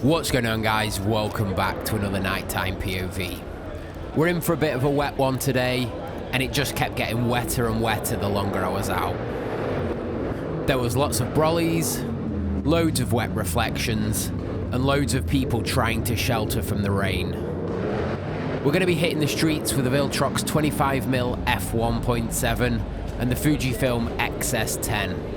What's going on, guys? Welcome back to another nighttime POV. We're in for a bit of a wet one today, and it just kept getting wetter and wetter the longer I was out. There was lots of brollies, loads of wet reflections, and loads of people trying to shelter from the rain. We're going to be hitting the streets with the viltrox 25mm f1.7 and the Fujifilm X-S10.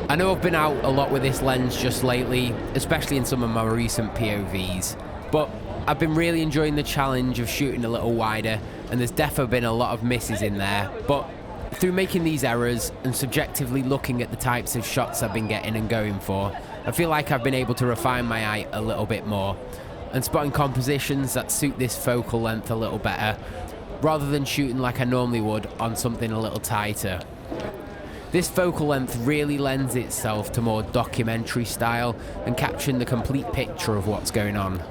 I know I've been out a lot with this lens just lately, especially in some of my recent POVs, but I've been really enjoying the challenge of shooting a little wider, and there's definitely been a lot of misses in there, but through making these errors and subjectively looking at the types of shots I've been getting and going for, I feel like I've been able to refine my eye a little bit more, and spotting compositions that suit this focal length a little better, rather than shooting like I normally would on something a little tighter. This focal length really lends itself to more documentary style and capturing the complete picture of what's going on.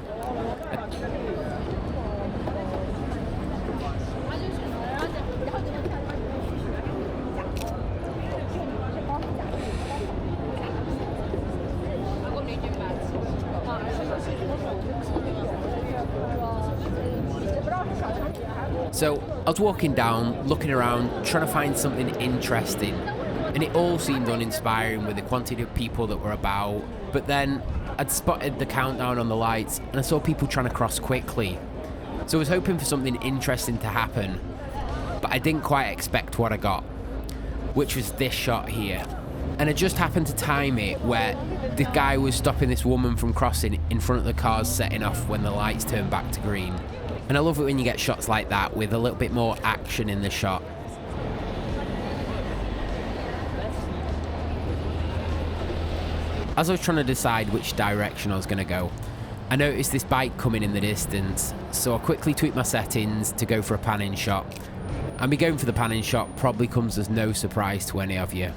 So I was walking down, looking around, trying to find something interesting. And it all seemed uninspiring with the quantity of people that were about. But then I'd spotted the countdown on the lights and I saw people trying to cross quickly. So I was hoping for something interesting to happen, but I didn't quite expect what I got, which was this shot here. And I just happened to time it where the guy was stopping this woman from crossing in front of the cars setting off when the lights turned back to green. And I love it when you get shots like that with a little bit more action in the shot. As I was trying to decide which direction I was going to go, I noticed this bike coming in the distance, so I quickly tweaked my settings to go for a panning shot. And me going for the panning shot probably comes as no surprise to any of you.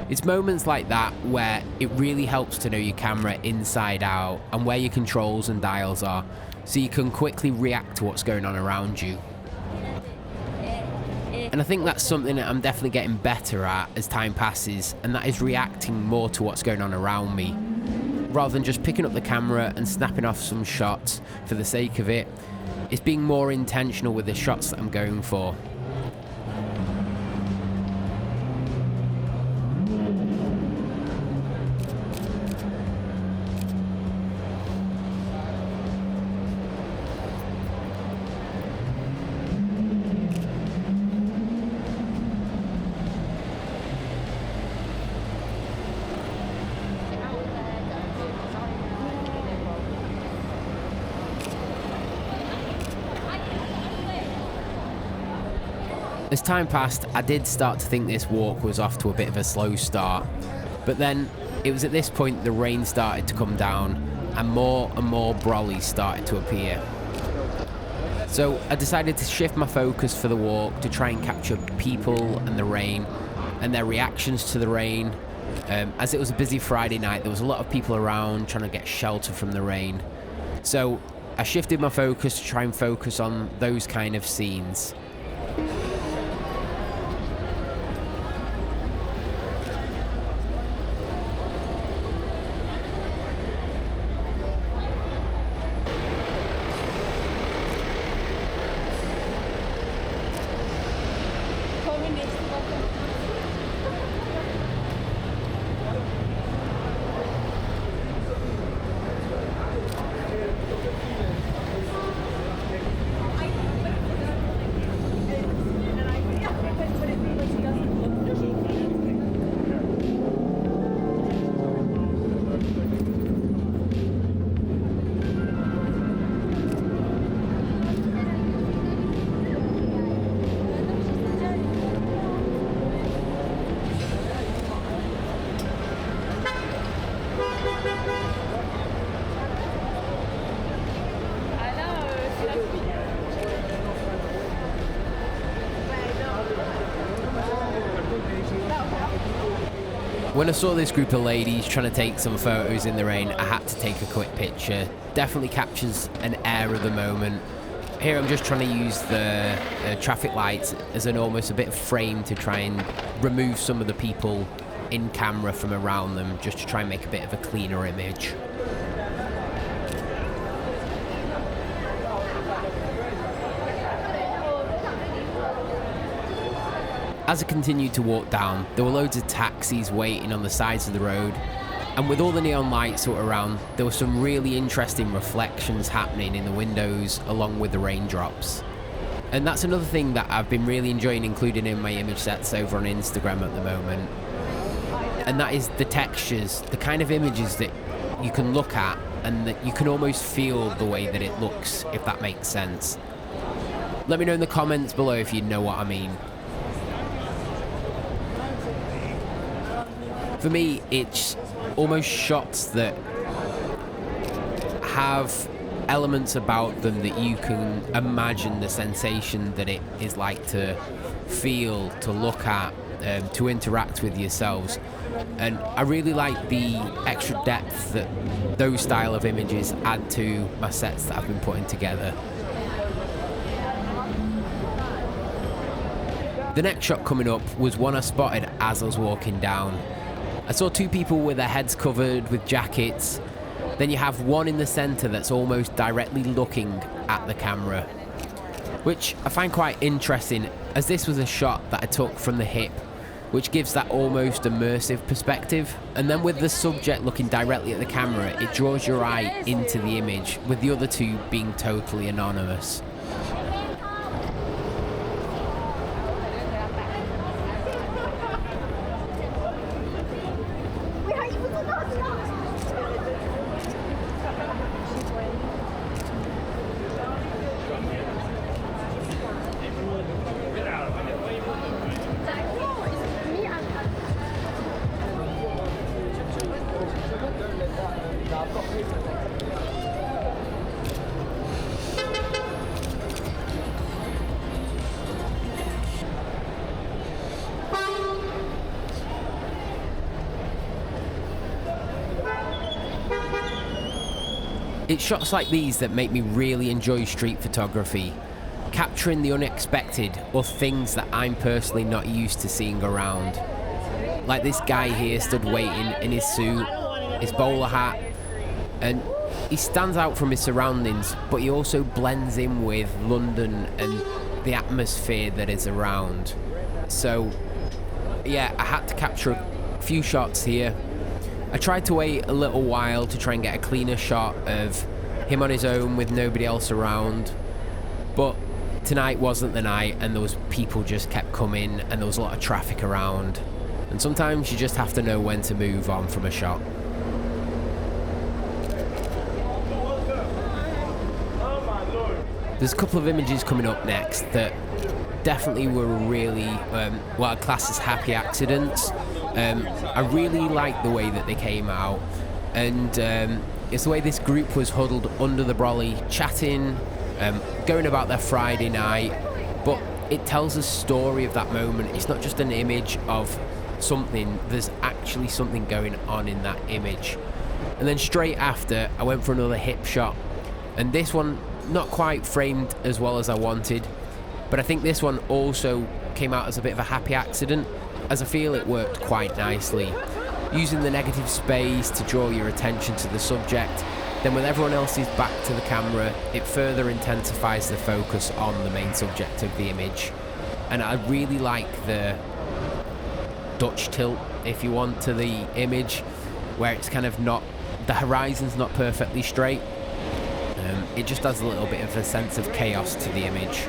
It's moments like that where it really helps to know your camera inside out and where your controls and dials are, so you can quickly react to what's going on around you. And I think that's something that I'm definitely getting better at as time passes, and that is reacting more to what's going on around me. Rather than just picking up the camera and snapping off some shots for the sake of it, it's being more intentional with the shots that I'm going for. As time passed, I did start to think this walk was off to a bit of a slow start, but then it was at this point the rain started to come down and more brollies started to appear. So I decided to shift my focus for the walk to try and capture people and the rain and their reactions to the rain. As it was a busy Friday night, there was a lot of people around trying to get shelter from the rain. So I shifted my focus to try and focus on those kind of scenes. When I saw this group of ladies trying to take some photos in the rain, I had to take a quick picture. Definitely captures an air of the moment. Here I'm just trying to use the traffic lights as an almost a bit of frame to try and remove some of the people in camera from around them, just to try and make a bit of a cleaner image. as I continued to walk down, there were loads of taxis waiting on the sides of the road, and with all the neon lights that were around, there were some really interesting reflections happening in the windows along with the raindrops. And that's another thing that I've been really enjoying including in my image sets over on Instagram at the moment. And that is the textures, the kind of images that you can look at and that you can almost feel the way that it looks, if that makes sense. Let me know in the comments below if you know what I mean. For me, it's almost shots that have elements about them that you can imagine the sensation that it is like to feel, to look at, to interact with yourselves. And I really like the extra depth that those style of images add to my sets that I've been putting together. The next shot coming up was one I spotted as I was walking down. I saw two people with their heads covered with jackets. Then you have one in the center that's almost directly looking at the camera, which I find quite interesting, as this was a shot that I took from the hip, which gives that almost immersive perspective. And then with the subject looking directly at the camera, it draws your eye into the image, with the other two being totally anonymous. It's shots like these that make me really enjoy street photography, capturing the unexpected or things that I'm personally not used to seeing around. Like this guy here stood waiting in his suit, his bowler hat, and he stands out from his surroundings, but he also blends in with London and the atmosphere that is around. So yeah, I had to capture a few shots here. I tried to wait a little while to try and get a cleaner shot of him on his own with nobody else around, but tonight wasn't the night and those people just kept coming and there was a lot of traffic around, and sometimes you just have to know when to move on from a shot. There's a couple of images coming up next that definitely were really what I class as happy accidents. I really like the way that they came out, and it's the way this group was huddled under the brolly, chatting, going about their Friday night, but it tells a story of that moment. It's not just an image of something, there's actually something going on in that image. And then straight after, I went for another hip shot, and this one not quite framed as well as I wanted, but I think this one also came out as a bit of a happy accident, as I feel it worked quite nicely. Using the negative space to draw your attention to the subject, then with everyone else's back to the camera, it further intensifies the focus on the main subject of the image. And I really like the Dutch tilt, if you want, to the image, where it's kind of not, the horizon's not perfectly straight. It just adds a little bit of a sense of chaos to the image.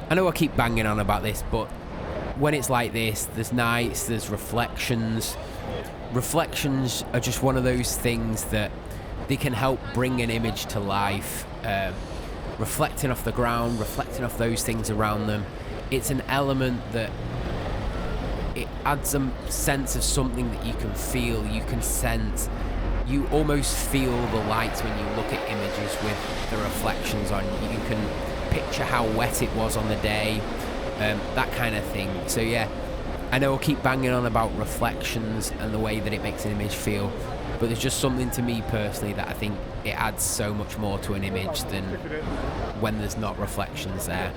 I know I keep banging on about this, but when it's like this, there's nights, there's reflections. Reflections are just one of those things that they can help bring an image to life. Reflecting off the ground, reflecting off those things around them. It's an element that it adds a sense of something that you can feel, you can sense. You almost feel the lights when you look at images with the reflections on. You can picture how wet it was on the day, that kind of thing. So yeah, I know I'll keep banging on about reflections and the way that it makes an image feel, but there's just something to me personally that I think it adds so much more to an image than when there's not reflections there.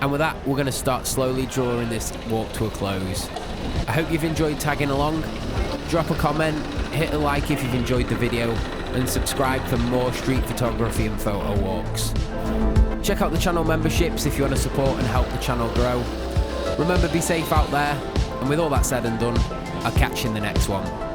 And with that, we're going to start slowly drawing this walk to a close. I hope you've enjoyed tagging along. Drop a comment, hit a like if you've enjoyed the video, and subscribe for more street photography and photo walks. Check out the channel memberships if you want to support and help the channel grow. Remember, be safe out there, and with all that said and done, I'll catch you in the next one.